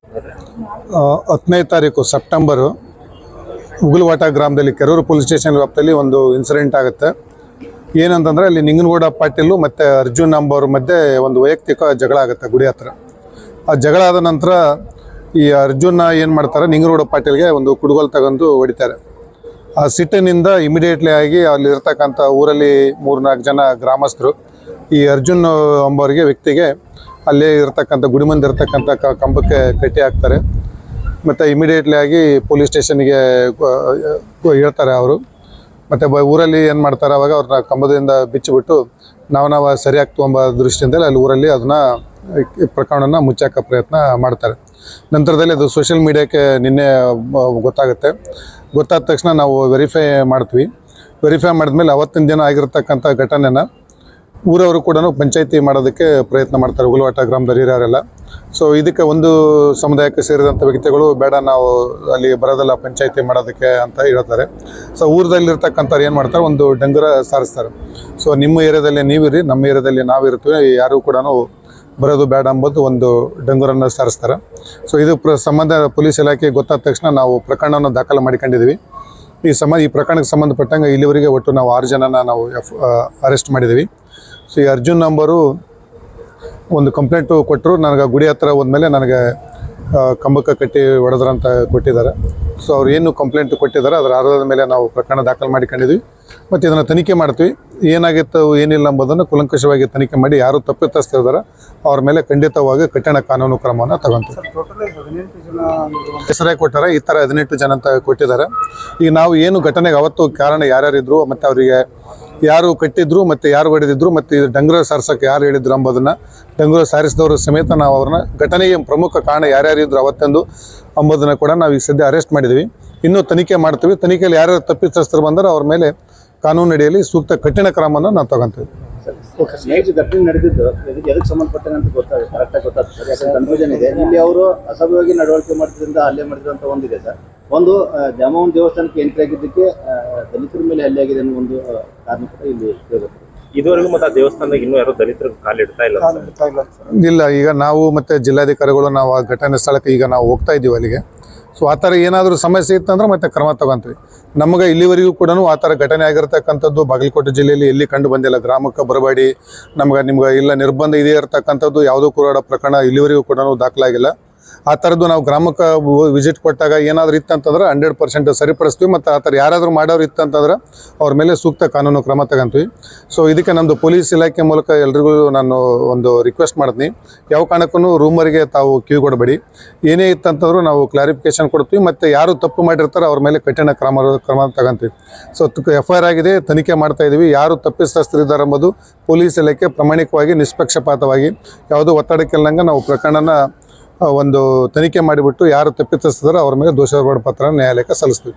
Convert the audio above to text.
10ನೇ ತಾರೀಕು ಸೆಪ್ಟೆಂಬರು ಉಗುಲವಾಟ ಗ್ರಾಮದಲ್ಲಿ Kerur police station ವ್ಯಾಪ್ತಿಯಲ್ಲಿ ಒಂದು ಇನ್ಸಿಡೆಂಟ್ ಆಗುತ್ತೆ. ಏನಂತಂದರೆ ಅಲ್ಲಿ ನಿಂಗನಗೌಡ ಪಾಟೀಲು ಮತ್ತು ಅರ್ಜುನ್ ಅಂಬೋರ ಮಧ್ಯೆ ಒಂದು ವೈಯಕ್ತಿಕ ಜಗಳ ಆಗುತ್ತೆ ಗುಡಿ ಹತ್ರ. ಆ ಜಗಳ ಆದ ನಂತರ ಈ ಅರ್ಜುನ ಏನು ಮಾಡ್ತಾರೆ, ನಿಂಗನಗೌಡ ಪಾಟೀಲ್ಗೆ ಒಂದು ಕುಡುಗೋಲು ತಗೊಂಡು ಹೊಡಿತಾರೆ. ಆ ಸಿಟ್ಟಿನಿಂದ ಇಮಿಡಿಯೇಟ್ಲಿ ಆಗಿ ಅಲ್ಲಿರ್ತಕ್ಕಂಥ ಊರಲ್ಲಿ 3-4 ಜನ ಗ್ರಾಮಸ್ಥರು ಈ ಅರ್ಜುನ್ ಅಂಬೋರಿಗೆ ವ್ಯಕ್ತಿಗೆ ಅಲ್ಲೇ ಇರ್ತಕ್ಕಂಥ ಗುಡಿ ಮುಂದೆ ಇರ್ತಕ್ಕಂಥ ಕಂಬಕ್ಕೆ ಕಟ್ಟಿ ಹಾಕ್ತಾರೆ. ಮತ್ತು ಇಮಿಡಿಯೇಟ್ಲಿ ಆಗಿ ಪೊಲೀಸ್ ಸ್ಟೇಷನ್ಗೆ ಹೇಳ್ತಾರೆ ಅವರು. ಮತ್ತು ಊರಲ್ಲಿ ಏನು ಮಾಡ್ತಾರೆ, ಅವಾಗ ಅವ್ರನ್ನ ಕಂಬದಿಂದ ಬಿಚ್ಚಿಬಿಟ್ಟು ನಾವು ಸರಿಯಾಗಿ ತೊಗೊಂಬ ದೃಷ್ಟಿಯಿಂದಲೇ ಅಲ್ಲಿ ಊರಲ್ಲಿ ಅದನ್ನು ಪ್ರಕರಣನ ಮುಚ್ಚಾಕ ಪ್ರಯತ್ನ ಮಾಡ್ತಾರೆ. ನಂತರದಲ್ಲಿ ಅದು ಸೋಷಿಯಲ್ ಮೀಡಿಯಾಕ್ಕೆ ನಿನ್ನೆ ಗೊತ್ತಾಗುತ್ತೆ. ಗೊತ್ತಾದ ತಕ್ಷಣ ನಾವು ವೆರಿಫೈ ಮಾಡ್ತೀವಿ. ವೆರಿಫೈ ಮಾಡಿದ್ಮೇಲೆ ಅವತ್ತಿನ ದಿನ ಆಗಿರ್ತಕ್ಕಂಥ ಘಟನೆನ ಊರವರು ಕೂಡ ಪಂಚಾಯಿತಿ ಮಾಡೋದಕ್ಕೆ ಪ್ರಯತ್ನ ಮಾಡ್ತಾರೆ, ಉಗುಲವಾಟ ಗ್ರಾಮದ ಹಿರಿಯರೆಲ್ಲ. ಸೊ ಇದಕ್ಕೆ ಒಂದು ಸಮುದಾಯಕ್ಕೆ ಸೇರಿದಂಥ ವ್ಯಕ್ತಿಗಳು ಬೇಡ, ನಾವು ಅಲ್ಲಿ ಬರೋದಲ್ಲ ಪಂಚಾಯಿತಿ ಮಾಡೋದಕ್ಕೆ ಅಂತ ಹೇಳ್ತಾರೆ. ಸೊ ಊರದಲ್ಲಿರ್ತಕ್ಕಂಥವ್ರು ಏನು ಮಾಡ್ತಾರೆ, ಒಂದು ಡಂಗುರ ಸಾರಿಸ್ತಾರೆ. ಸೊ ನಿಮ್ಮ ಏರಿಯಾದಲ್ಲಿ ನೀವಿರಿ, ನಮ್ಮ ಏರಿಯಾದಲ್ಲಿ ನಾವಿರ್ತೀವಿ, ಯಾರೂ ಕೂಡ ಬರೋದು ಬೇಡ ಅಂಬೋದು ಒಂದು ಡಂಗುರನ್ನು ಸಾರಿಸ್ತಾರೆ. ಸೊ ಇದು ಸಂಬಂಧ ಪೊಲೀಸ್ ಇಲಾಖೆ ಗೊತ್ತಾದ ತಕ್ಷಣ ನಾವು ಪ್ರಕರಣವನ್ನು ದಾಖಲು ಮಾಡಿಕೊಂಡಿದ್ದೀವಿ. ಈ ಪ್ರಕರಣಕ್ಕೆ ಸಂಬಂಧಪಟ್ಟಂಗೆ ಇಲ್ಲಿವರೆಗೆ ಒಟ್ಟು ನಾವು 6 ಜನನ ನಾವು ಅರೆಸ್ಟ್ ಮಾಡಿದ್ದೀವಿ. ಸೊ ಈ ಅರ್ಜುನ್ ನಂಬರು ಒಂದು ಕಂಪ್ಲೇಂಟು ಕೊಟ್ಟರು, ನನಗೆ ಗುಡಿ ಹತ್ರ ಹೋದ್ಮೇಲೆ ನನಗೆ ಕಂಬಕ್ಕೆ ಕಟ್ಟಿ ಹೊಡೆದ್ರಂತ ಕೊಟ್ಟಿದ್ದಾರೆ. ಸೊ ಅವ್ರು ಏನು ಕಂಪ್ಲೇಂಟ್ ಕೊಟ್ಟಿದ್ದಾರೆ ಅದರ ಆಧಾರದ ಮೇಲೆ ನಾವು ಪ್ರಕರಣ ದಾಖಲು ಮಾಡಿಕೊಂಡಿದ್ವಿ. ಮತ್ತು ಇದನ್ನು ತನಿಖೆ ಮಾಡ್ತೀವಿ. ಏನಾಗಿತ್ತು ಏನಿಲ್ಲ ಎಂಬುದನ್ನು ಕುಲಂಕಷವಾಗಿ ತನಿಖೆ ಮಾಡಿ ಯಾರು ತಪ್ಪಿತಸ್ಥರಿದ್ದಾರೆ ಅವ್ರ ಮೇಲೆ ಖಂಡಿತವಾಗಿ ಕಠಿಣ ಕಾನೂನು ಕ್ರಮವನ್ನು ತಗೊಂತೀವಿ. ಹೆಸರೇ ಕೊಟ್ಟಾರೆ, ಈ ಥರ 18 ಜನ ಅಂತ ಕೊಟ್ಟಿದ್ದಾರೆ. ಈಗ ನಾವು ಏನು ಘಟನೆಗೆ ಅವತ್ತು ಕಾರಣ ಯಾರ್ಯಾರಿದ್ರು ಮತ್ತು ಅವರಿಗೆ ಯಾರು ಕಟ್ಟಿದ್ರು ಮತ್ತು ಯಾರು ಹೊಡೆದಿದ್ರು ಮತ್ತು ಇದು ಡಂಗುರ ಸಾರಿಸೋಕ್ಕೆ ಯಾರು ಹೇಳಿದ್ರು ಎಂಬುದನ್ನು, ಡಂಗುರ ಸಾರಿಸಿದವರು ಸಮೇತ ನಾವು ಅವ್ರನ್ನ ಘಟನೆಗೆ ಪ್ರಮುಖ ಕಾರಣ ಯಾರ್ಯಾರಿದ್ರು ಅವತ್ತೆಂದು ಎಂಬುದನ್ನು ಕೂಡ ನಾವು ಈಗ ಸದ್ಯ ಅರೆಸ್ಟ್ ಮಾಡಿದ್ದೀವಿ. ಇನ್ನೂ ತನಿಖೆ ಮಾಡ್ತೀವಿ. ತನಿಖೆಯಲ್ಲಿ ಯಾರ್ಯಾರು ತಪ್ಪಿತಸ್ಥರು ಬಂದರೆ ಅವ್ರ ಮೇಲೆ ಕಾನೂನು ಅಡಿಯಲ್ಲಿ ಸೂಕ್ತ ಕಠಿಣ ಕ್ರಮವನ್ನು ನಾವು ತಗೊಂತೀವಿ. ಘಟನೆ ನಡೆದಿದ್ದು ಎದಕ್ಕೆ ಸಂಬಂಧಪಟ್ಟಂಗೆ ಅಂತ ಕರೆಕ್ಟಾಗಿ ಗೊತ್ತಾಗ್ತದೆ ಸರ್. ಯಾಕಂದ್ರೆ ಕನ್ಫ್ಯೂಷನ್ ಇದೆ. ಇಲ್ಲಿ ಅವರು ಅಸಭ್ಯವಾಗಿ ನಡವಳಿಕೆ ಮಾಡ್ತಿದ್ರಿಂದ ಹಲ್ಲೆ ಮಾಡಿದ್ರಂತ ಒಂದಿದೆ ಸರ್. ಒಂದು ದ್ಯಾಮವ್ವನ ದೇವಸ್ಥಾನಕ್ಕೆ ಎಂಟ್ರಿ ಆಗಿದ್ದಕ್ಕೆ ದಲಿತರ ಮೇಲೆ ಹಲ್ಲೆ ಆಗಿದೆ ಅನ್ನೋ ಒಂದು ಕಾರಣ ಕೂಡ ಇಲ್ಲಿ ಕೇಳಬೇಕು. ಇದುವರೆಗೂ ಮತ್ತೆ ಆ ದೇವಸ್ಥಾನದಾಗ ಇನ್ನೂ ಯಾರು ದಲಿತರು ಕಾಲಿಡ್ತಾ ಇಲ್ಲ. ಈಗ ನಾವು ಮತ್ತು ಜಿಲ್ಲಾಧಿಕಾರಿಗಳು ನಾವು ಆ ಘಟನೆ ಸ್ಥಳಕ್ಕೆ ಈಗ ನಾವು ಹೋಗ್ತಾ ಇದ್ದೀವಿ ಅಲ್ಲಿಗೆ. ಸೊ ಆ ಥರ ಏನಾದರೂ ಸಮಸ್ಯೆ ಇತ್ತಂದ್ರೆ ಮತ್ತೆ ಕ್ರಮ ತಗೊಂತೀವಿ. ನಮಗೆ ಇಲ್ಲಿವರೆಗೂ ಕೂಡ ಆ ಥರ ಘಟನೆ ಆಗಿರ್ತಕ್ಕಂಥದ್ದು ಬಾಗಲಕೋಟೆ ಜಿಲ್ಲೆಯಲ್ಲಿ ಎಲ್ಲಿ ಕಂಡು ಬಂದಿಲ್ಲ. ಗ್ರಾಮಕ್ಕೆ ಬರಬೇಡಿ, ನಿಮ್ಗೆ ಇಲ್ಲ ನಿರ್ಬಂಧ ಇದೆ ಇರತಕ್ಕಂಥದ್ದು ಯಾವುದೂ ಕೂಡ ಪ್ರಕರಣ ಇಲ್ಲಿವರೆಗೂ ಕೂಡ ದಾಖಲಾಗಿಲ್ಲ. ಆ ಥರದ್ದು ನಾವು ಗ್ರಾಮಕ್ಕೆ ವಿಸಿಟ್ ಕೊಟ್ಟಾಗ ಏನಾದರೂ ಇತ್ತಂತಂದ್ರೆ 100% ಸರಿಪಡಿಸ್ತೀವಿ. ಮತ್ತು ಆ ಥರ ಯಾರಾದರೂ ಮಾಡೋರು ಇತ್ತಂತಂದ್ರೆ ಅವ್ರ ಮೇಲೆ ಸೂಕ್ತ ಕಾನೂನು ಕ್ರಮ ತಗೊಂತೀವಿ. ಸೊ ಇದಕ್ಕೆ ನಮ್ಮದು ಪೊಲೀಸ್ ಇಲಾಖೆ ಮೂಲಕ ಎಲ್ರಿಗೂ ನಾನು ಒಂದು ರಿಕ್ವೆಸ್ಟ್ ಮಾಡ್ತೀನಿ, ಯಾವ ಕಾರಣಕ್ಕೂ ರೂಮರಿಗೆ ತಾವು ಕಿವಿಗೊಡಬೇಡಿ. ಏನೇ ಇತ್ತಂತಂದ್ರೂ ನಾವು ಕ್ಲಾರಿಫಿಕೇಶನ್ ಕೊಡ್ತೀವಿ. ಮತ್ತು ಯಾರು ತಪ್ಪು ಮಾಡಿರ್ತಾರೆ ಅವ್ರ ಮೇಲೆ ಕಠಿಣ ಕ್ರಮ ತಗೊಂತೀವಿ. ಸೊ FIR ಆಗಿದೆ, ತನಿಖೆ ಮಾಡ್ತಾ ಇದ್ದೀವಿ. ಯಾರು ತಪ್ಪಿತಸ್ಥರಿದ್ದಾರೆ ಎಂಬುದು ಪೊಲೀಸ್ ಇಲಾಖೆ ಪ್ರಾಮಾಣಿಕವಾಗಿ ನಿಷ್ಪಕ್ಷಪಾತವಾಗಿ ಯಾವುದೋ ಒತ್ತಡಕ್ಕಿಲ್ಲಂಗೆ ನಾವು ಪ್ರಕರಣನ ಒಂದು ತನಿಖೆ ಮಾಡಿಬಿಟ್ಟು ಯಾರು ತಪ್ಪಿತಸ್ಥರು ಅವ್ರ ಮೇಲೆ ದೋಷಾರೋಪಣ ಪತ್ರ ನ್ಯಾಯಾಲಯಕ್ಕೆ ಸಲ್ಲಿಸ್ತೀವಿ.